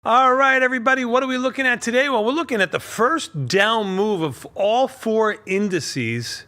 All right, everybody, what are we looking at today? Well, we're looking at the first down move of all four indices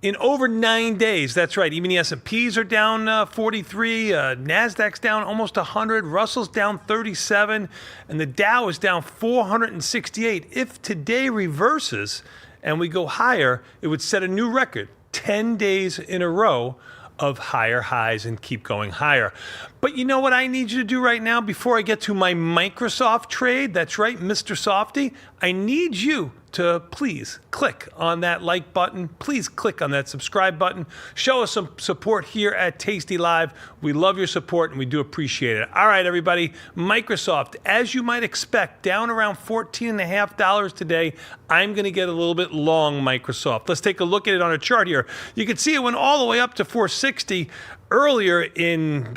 in over 9 days. That's right. Even the S&Ps are down 43, NASDAQ's down almost 100, Russell's down 37, and the Dow is down 468. If today reverses and we go higher, it would set a new record, 10 days in a row of higher highs and keep going higher. But you know what I need you to do right now before I get to my Microsoft trade? That's right, Mr. Softy. I need you to please click on that like button. Please click on that subscribe button. Show us some support here at tastylive. We love your support and we do appreciate it. All right, everybody. Microsoft, as you might expect, down around $14.50 today. I'm going to get a little bit long Microsoft. Let's take a look at it on a chart here. You can see it went all the way up to 460 earlier in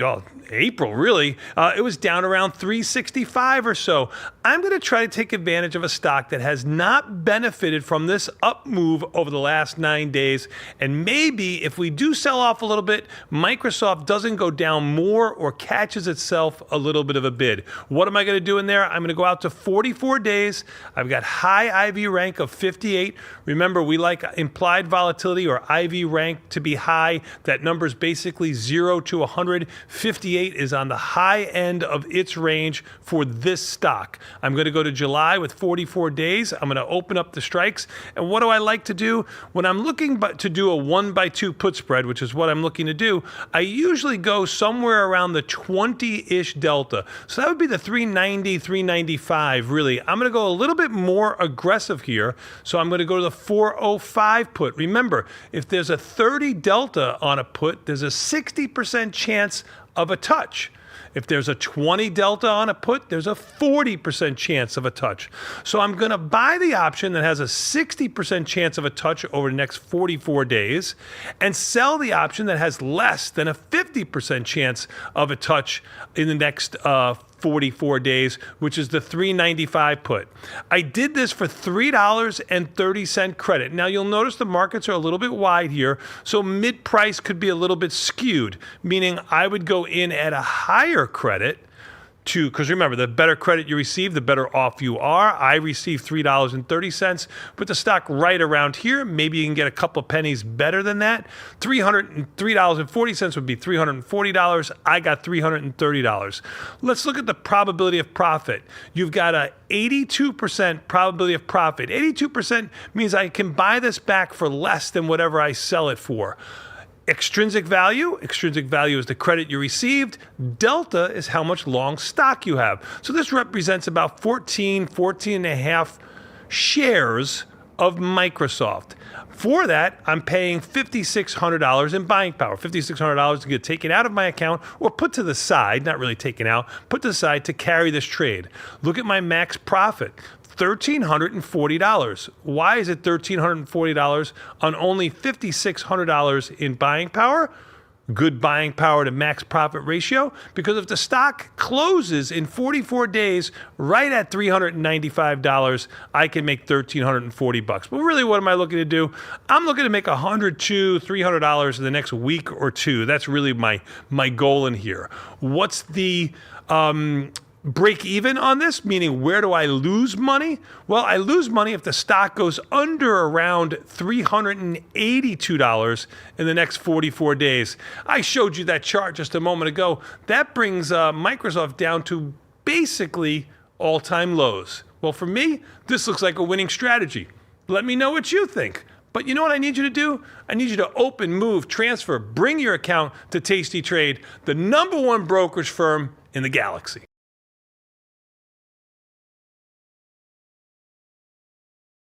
April, really. It was down around 365 or so. I'm going to try to take advantage of a stock that has not benefited from this up move over the last 9 days. And maybe if we do sell off a little bit, Microsoft doesn't go down more or catches itself a little bit of a bid. What am I going to do in there? I'm going to go out to 44 days. I've got high IV rank of 58. Remember, we like implied volatility or IV rank to be high. That number is basically 0 to 100. 58 is on the high end of its range for this stock. I'm going to go to July with 44 days. I'm going to open up the strikes. And what do I like to do? When I'm looking to do a 1x2 put spread, which is what I'm looking to do, I usually go somewhere around the 20-ish delta. So that would be the 390, 395, really. I'm going to go a little bit more aggressive here. So I'm going to go to the 405 put. Remember, if there's a 30 delta on a put, there's a 60% chance of a touch. If there's a 20 delta on a put, there's a 40% chance of a touch. So I'm going to buy the option that has a 60% chance of a touch over the next 44 days and sell the option that has less than a 50% chance of a touch in the next 44 days, which is the 395 put. I did this for $3.30 credit. Now you'll notice the markets are a little bit wide here, so mid-price could be a little bit skewed, meaning I would go in at a higher credit because remember, the better credit you receive, the better off you are. I received $3.30. Put the stock right around here. Maybe you can get a couple of pennies better than that. $303.40 would be $340. I got $330. Let's look at the probability of profit. You've got a 82% probability of profit. 82% means I can buy this back for less than whatever I sell it for. Extrinsic value is the credit you received. Delta is how much long stock you have. So this represents about 14 and a half shares of Microsoft. For that, I'm paying $5,600 in buying power. $5,600 to get taken out of my account or put to the side, not really taken out, put to the side to carry this trade. Look at my max profit. $1,340. Why is it $1,340 on only $5,600 in buying power? Good buying power to max profit ratio, because if the stock closes in 44 days right at $395, I can make $1,340. But really, what am I looking to do? I'm looking to make $100 to $300 in the next week or two. That's really my goal in here. What's the break even on this, meaning where do I lose money? Well, I lose money if the stock goes under around $382 in the next 44 days. I showed you that chart just a moment ago. That brings Microsoft down to basically all-time lows. Well, for me, this looks like a winning strategy. Let me know what you think. But you know what I need you to do? I need you to open, move, transfer, bring your account to Tasty Trade, the #1 brokerage firm in the galaxy.